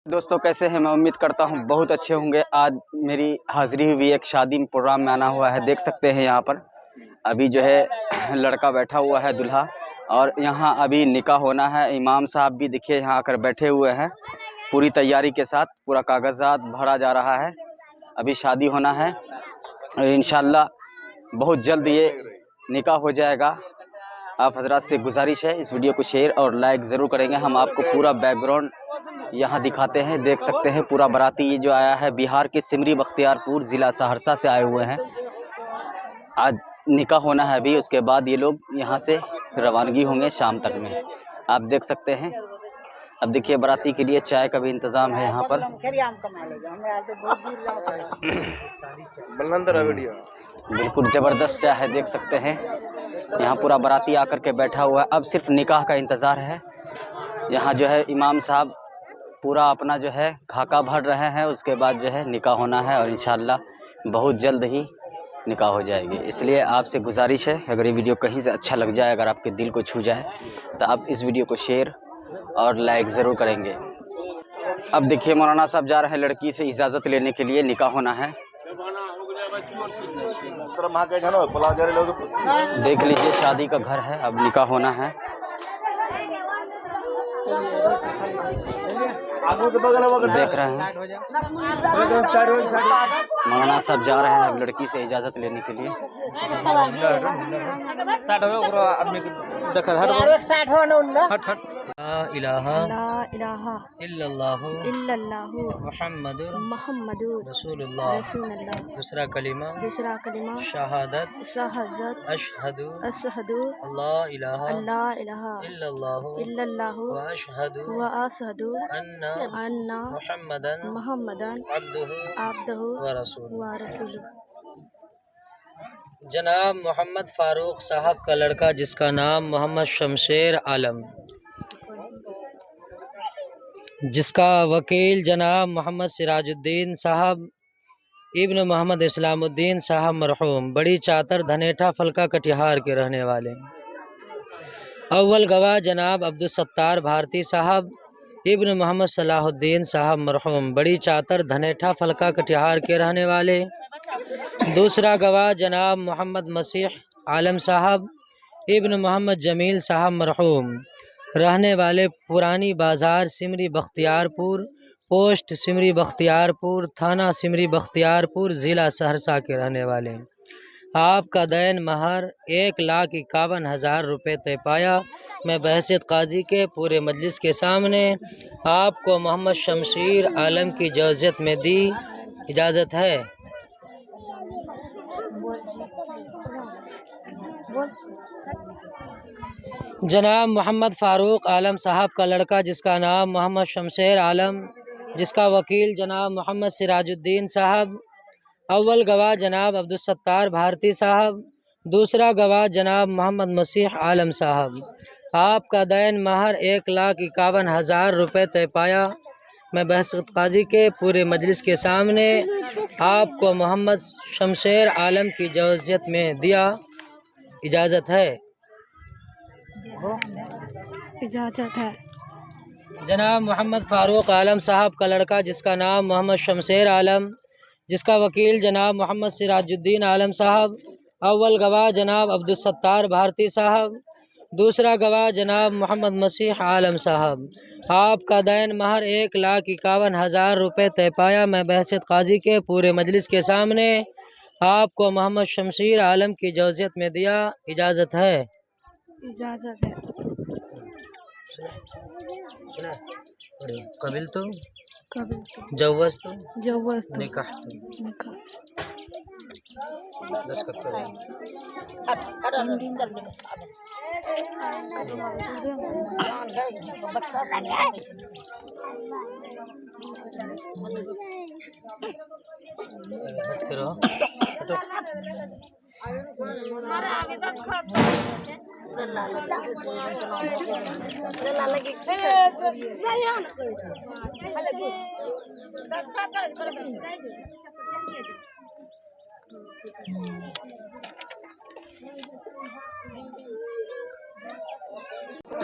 दोस्तों कैसे हैं? मैं उम्मीद करता हूं बहुत अच्छे होंगे। आज मेरी हाज़िरी हुई एक शादी में, प्रोग्राम में आना हुआ है। देख सकते हैं यहाँ पर अभी जो है लड़का बैठा हुआ है, दूल्हा, और यहाँ अभी निकाह होना है। इमाम साहब भी देखिए यहाँ आकर बैठे हुए हैं पूरी तैयारी के साथ। पूरा कागजात भरा जा रहा है, अभी शादी होना है और इंशाल्लाह बहुत जल्द ये निकाह हो जाएगा। आप हजरात से गुजारिश है इस वीडियो को शेयर और लाइक ज़रूर करेंगे। हम आपको पूरा बैकग्राउंड यहाँ दिखाते हैं। देख सकते हैं पूरा बाराती ये जो आया है बिहार के सिमरी बख्तियारपुर ज़िला सहरसा से आए हुए हैं। आज निकाह होना है अभी, उसके बाद ये लोग यहाँ से रवानगी होंगे शाम तक में। आप देख सकते हैं। अब देखिए बाराती के लिए चाय का भी इंतज़ाम है यहाँ पर। बिल्कुल ज़बरदस्त चाय है, देख सकते हैं। यहाँ पूरा बाराती आकर के बैठा हुआ है। अब सिर्फ निकाह का इंतज़ार है। यहाँ जो है इमाम साहब पूरा अपना जो है खाका भर रहे हैं, उसके बाद जो है निकाह होना है और इंशाअल्लाह बहुत जल्द ही निकाह हो जाएगी। इसलिए आपसे गुजारिश है, अगर ये वीडियो कहीं से अच्छा लग जाए, अगर आपके दिल को छू जाए, तो आप इस वीडियो को शेयर और लाइक ज़रूर करेंगे। अब देखिए मौलाना साहब जा रहे हैं लड़की से इजाज़त लेने के लिए, निकाह होना है। देख लीजिए शादी का घर है, अब निकाह होना है। देख रहे हैं मौलाना साहब जा रहे हैं अब लड़की से इजाज़त लेने के लिए। ला इलाहा इल्लल्लाहु मुहम्मदुर रसूलुल्लाह। दूसरा कलिमा शहादत अशहदु अल्ला इलाहा इल्लल्लाहु व अशहदु अन्ना मुहम्मदन अब्दुहु व रसूलुहु। जनाब मोहम्मद फ़ारूक साहब का लड़का जिसका नाम मोहम्मद शमशेर आलम, जिसका वकील जनाब मोहम्मद सिराजुद्दीन साहब इब्न मोहम्मद इस्लामुद्दीन साहब मरहूम, बड़ी चातर धनेठा फलका कटिहार के रहने वाले। अव्वल गवाह जनाब अब्दुल सत्तार भारती साहब इब्न मोहम्मद सलाहुद्दीन साहब मरहूम, बड़ी चातर धनेठा फलका कटिहार के रहने वाले। दूसरा गवाह जनाब मोहम्मद मसीह आलम साहब इब्न मोहम्मद जमील साहब मरहूम, रहने वाले पुरानी बाज़ार सिमरी बख्तियारपुर, पोस्ट सिमरी बख्तियारपुर, थाना सिमरी बख्तियारपुर, ज़िला सहरसा के रहने वाले। आपका दैन महर 1,51,000 रुपये तय पाया। मैं बहैसियत काजी के पूरे मजलिस के सामने आपको मोहम्मद शमशेर आलम की इजाज़त में दी। इजाज़त है। जनाब मोहम्मद फ़ारूक आलम साहब का लड़का जिसका नाम मोहम्मद शमशेर आलम, जिसका वकील जनाब मोहम्मद सिराजुद्दीन साहब। अव्वल गवाह जनाब अब्दुल सत्तार भारती साहब, दूसरा गवाह जनाब मोहम्मद मसीह आलम साहब। आपका दैन महर 1,51,000 रुपये तय पाया। मैं बहैसियत काजी के पूरे मजलिस के सामने आपको मोहम्मद शमशेर आलम की इजाज़त में दिया। इजाज़त है। इजाज़त है। जनाब मोहम्मद फ़ारूक आलम साहब का लड़का जिसका नाम मोहम्मद शमशेर आलम, जिसका वकील जनाब मोहम्मद सिराजुद्दीन आलम साहब। अव्वल गवाह जनाब अब्दुल सत्तार भारती साहब, दूसरा गवाह जनाब मोहम्मद मसीह आलम साहब। आपका दैन महर 1,51,000 रुपये तय पाया। मैं बहैसियत काजी के पूरे मजलिस के सामने आपको मोहम्मद शमशेर आलम की इजाज़त में दिया। इजाज़त है। इजाज़त है। कबिल तो जवज़ तो निकाह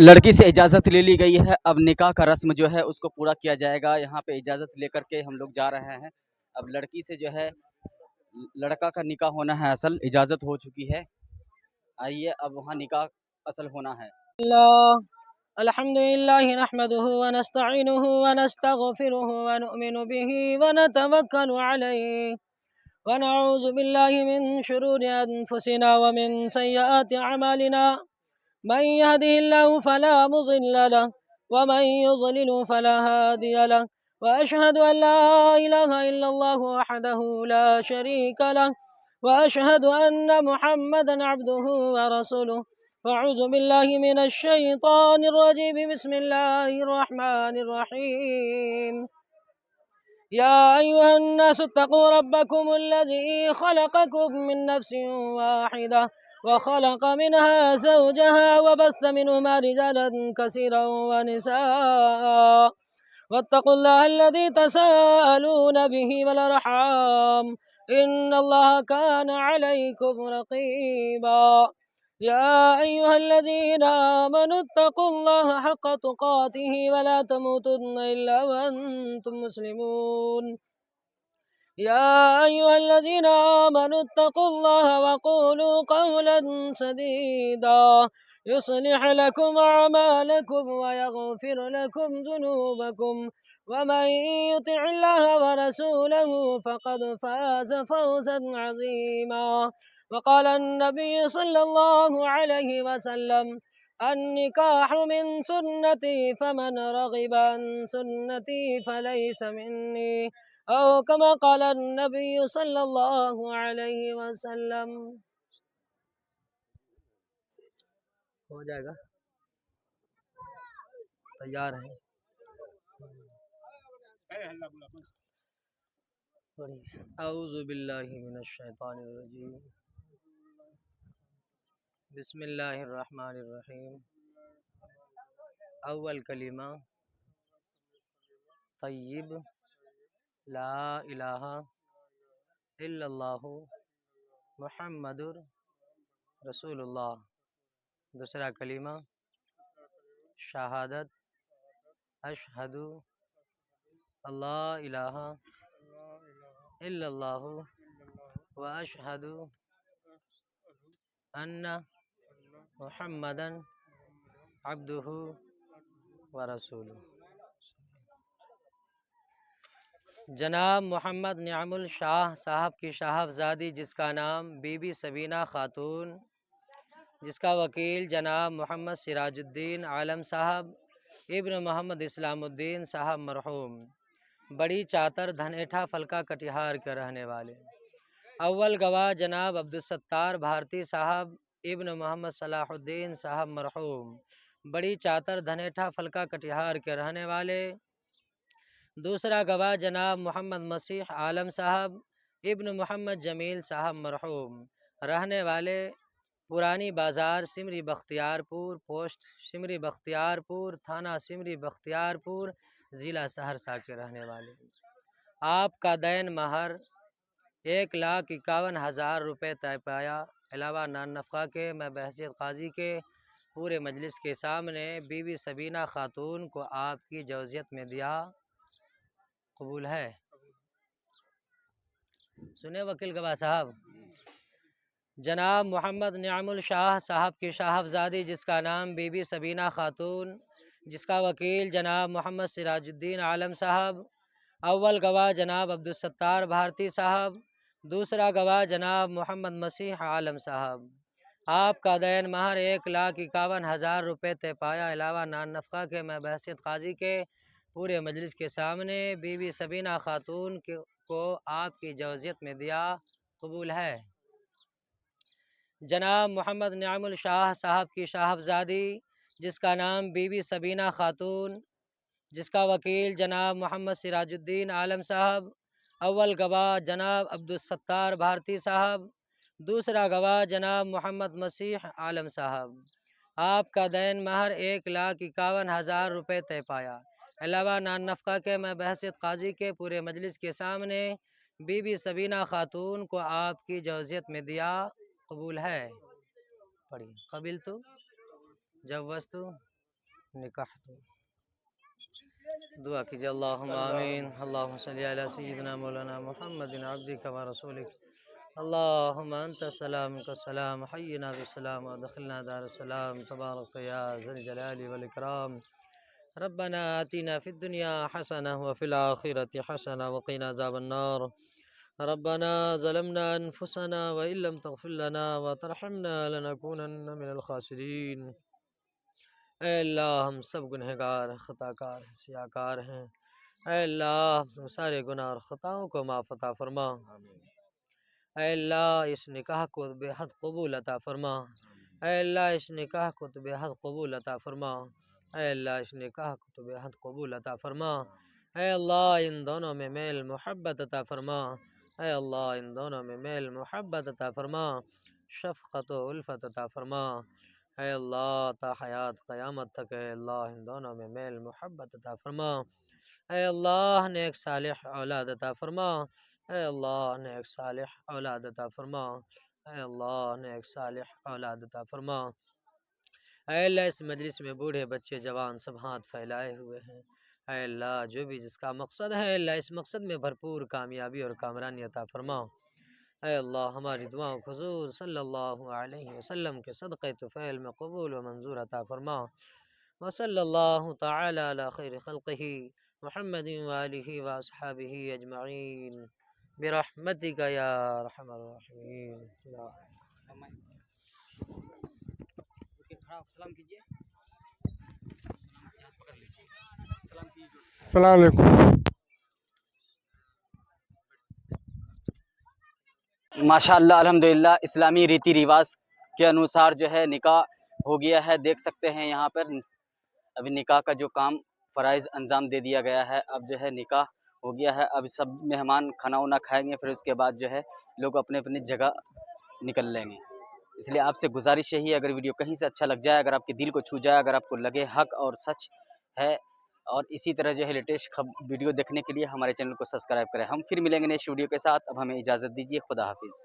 लड़की से इजाज़त ले ली गई है, अब निकाह का रस्म जो है उसको पूरा किया जाएगा। यहाँ पे इजाज़त लेकर के हम लोग जा रहे हैं। अब लड़की से जो है लड़का का निकाह होना है, असल इजाज़त हो चुकी है। आइए अब वहाँ निकाह असल होना है। अल्हम्दुलिल्लाहि नहमदुहु व नस्तईनुहु व नस्तगफिरुहु व नु'मिनु बिही व नतवक्कलु अलैहि व नऊज़ु बिल्लाहि मिन शुरूरि अनफुसिना व मिन सय्यिआति अमालिना मन यहदिहिल्लाहु फला मुज़िल्ल लहु व मन युज़लिल फला हादिय लहु व अशहदु अन ला इलाहा इल्लल्लाहु वहदहु ला शरीका लहु व अशहदु अन्न मुहम्मदन अब्दुहु व रसूलुहु अऊज़ु बिल्लाहि मिनश शैतानिर रजीम बिस्मिल्लाहिर रहमानिर रहीम या अय्युहन्नासु इत्तक़ू रब्बकुमुल्लज़ी ख़लक़कुम मिन नफ़्सिन वाहिदा وخلق منها زوجها وبث منهما رجالا كثيرا ونساء واتقوا الله الذي تساءلون به والأرحام إن الله كان عليكم رقيبا يا أيها الذين آمنوا اتقوا الله حق تقاته ولا تموتن إلا وأنتم مسلمون يا أيها الذين آمنوا اتقوا الله وقولوا قولا سديدا يصلح لكم أعمالكم ويغفر لكم ذنوبكم ومن يطع الله ورسوله فقد فاز فوزا عظيما وقال النبي صلى الله عليه وسلم النكاح من سنتي فمن رغب عن سنتي فليس مني او كما قال النبي صلی اللہ علیہ وسلم. ہو جائے گا، تیار ہیں. اعوذ باللہ من الشیطان الرجیم بسم اللہ الرحمن الرحیم. اول کلمہ طیب لا الہ الا اللہ محمد رسول اللہ. دوسرا کلمہ شہادت اشہد اللہ الہ الا اللہ و اشہد ان محمدن عبدہ و رسولہ. جناب محمد نعم الشاہ صاحب کی شاہزادی جس کا نام بی بی سبینہ خاتون، جس کا وکیل جناب محمد سراج الدین عالم صاحب ابن محمد اسلام الدین صاحب مرحوم، بڑی چاتر دھنیٹھا فلکا کٹیہار کے رہنے والے. اول گواہ جناب عبدالستار بھارتی صاحب ابن محمد صلاح الدین صاحب مرحوم، بڑی چاتر دھنیٹھا فلکا کٹیہار کے رہنے والے. دوسرا گواہ جناب محمد مسیح عالم صاحب ابن محمد جمیل صاحب مرحوم، رہنے والے پرانی بازار سمری بختیار پور، پوسٹ سمری بختیار پور، تھانہ سمری بختیار پور، ضلع سہرسہ کے رہنے والے. آپ کا دین مہر 1,51,000 روپے طے پایا، علاوہ نان نفقہ کے. میں بحیثیت قاضی کے پورے مجلس کے سامنے بی بی سبینہ خاتون کو آپ کی جوزیت میں دیا. قبول ہے؟ سنیں وکیل گواہ صاحب. جناب محمد نعم الشاہ صاحب کی شاہزادی جس کا نام بی بی سبینہ خاتون، جس کا وکیل جناب محمد سراج الدین عالم صاحب. اول گواہ جناب عبدالستار بھارتی صاحب، دوسرا گواہ جناب محمد مسیح عالم صاحب. آپ کا دین مہر 1,51,000 روپے طے پایا، علاوہ نان نفقہ کے. میں بحیثیت قاضی کے پورے مجلس کے سامنے بی بی سبینہ خاتون کو آپ کی جوزیت میں دیا. قبول ہے؟ جناب محمد نعم الشاہ صاحب کی شاہزادی جس کا نام بی بی سبینہ خاتون، جس کا وکیل جناب محمد سراج الدین عالم صاحب. اول گواہ جناب عبدالستار بھارتی صاحب، دوسرا گواہ جناب محمد مسیح عالم صاحب. آپ کا دین مہر 1,51,000 روپے طے پایا، علاوہ نان نفقہ کے. میں بحیثیت قاضی کے پورے مجلس کے سامنے بی بی سبینہ خاتون کو آپ کی جوزیت میں دیا. قبول ہے؟ پڑھیے. قبلت جوزت निकाह तो दुआ कीजिए अल्लाहुम्मा आमीन। अल्लाहुम्मा सल्ली अला सय्यिदिना मौलाना मुहम्मदिन अब्दिका व रसूलिक। अल्लाहुम्मा अंता सलाम का सलाम हय्यिना बिस्सलाम व अदखिलना दारुस्सलाम तबारक या ज़ल जलाली वल इकराम। रब्बना आतिना फिद दुनिया हसना व फिल आखिरति हसना व क़िना अज़ाबन्नार। रब्बना ज़लमना अनफुसना व इल्लम तग़फिर लना व तरहमना लनकूनन्ना मिनल खासिरीन। ऐ अल्लाह हम सब गुनहगार ख़ताकार सियाकार हैं। ऐ अल्लाह हम सारे गुनाह और ख़ताओं को माफ़ अता फरमा। ऐ अल्लाह इस निकाह को बेहद कबूल अता फरमा। ऐ अल्लाह इस निकाह को तो बेहद कबूल अता फरमा। ऐ अल्लाह इस निकाह को तो बेहद कबूल अता फरमा। ऐ अल्लाह इन दोनों में मेल मोहब्बत अता फरमा। ऐ अल्लाह इन दोनों में मेल मोहब्बत अता फरमा, शफ़क़त व उल्फ़त अता फरमा। ऐ अल्लाह ता हयात क़यामत तक ऐ अल्लाह इन दोनों में मेल मोहब्बत अता फरमा। ऐ अल्लाह नेक सालिह औलाद अता फरमा। ऐ अल्लाह नेक सालिह औलाद अता फरमा। ऐ अल्लाह नेक सालिह औलाद अता फरमा। ऐ अल्लाह इस मजलिस में बूढ़े बच्चे जवान सब हाथ फैलाए हुए हैं। ऐ अल्लाह जो भी जिसका मकसद है अल्लाह इस मकसद में भरपूर कामयाबी और कामरानी अता फरमा। ऐ अल्लाह हमारी दुआओं को हुज़ूर सल्लल्लाहु अलैहि वसल्लम के सदक़े तुफ़ैल में कबूल व मंजूर अता फरमा। व सल्लल्लाहु तआला अला खैरि खल्क़िही मुहम्मदिन व आलिही व अस्हाबिही अजमईन बिरहमतिका या अरहमर राहिमीन। सलाम कीजिए। अस्सलाम वालेकुम। माशाअल्लाह अल्हम्दुलिल्लाह इस्लामी रीति रिवाज के अनुसार जो है निकाह हो गया है। देख सकते हैं यहाँ पर अभी निकाह का जो काम फ़राइज़ अंजाम दे दिया गया है। अब जो है निकाह हो गया है। अब सब मेहमान खाना वाना खाएंगे, फिर उसके बाद जो है लोग अपने अपनी जगह निकल लेंगे। इसलिए आपसे गुजारिश यही है, अगर वीडियो कहीं से अच्छा लग जाए, अगर आपके दिल को छू जाए, अगर आपको लगे हक और सच है और इसी तरह जो है लेटेस्ट वीडियो देखने के लिए हमारे चैनल को सब्सक्राइब करें। हम फिर मिलेंगे नेक्स्ट वीडियो के साथ। अब हमें इजाज़त दीजिए। खुदा हाफिज़।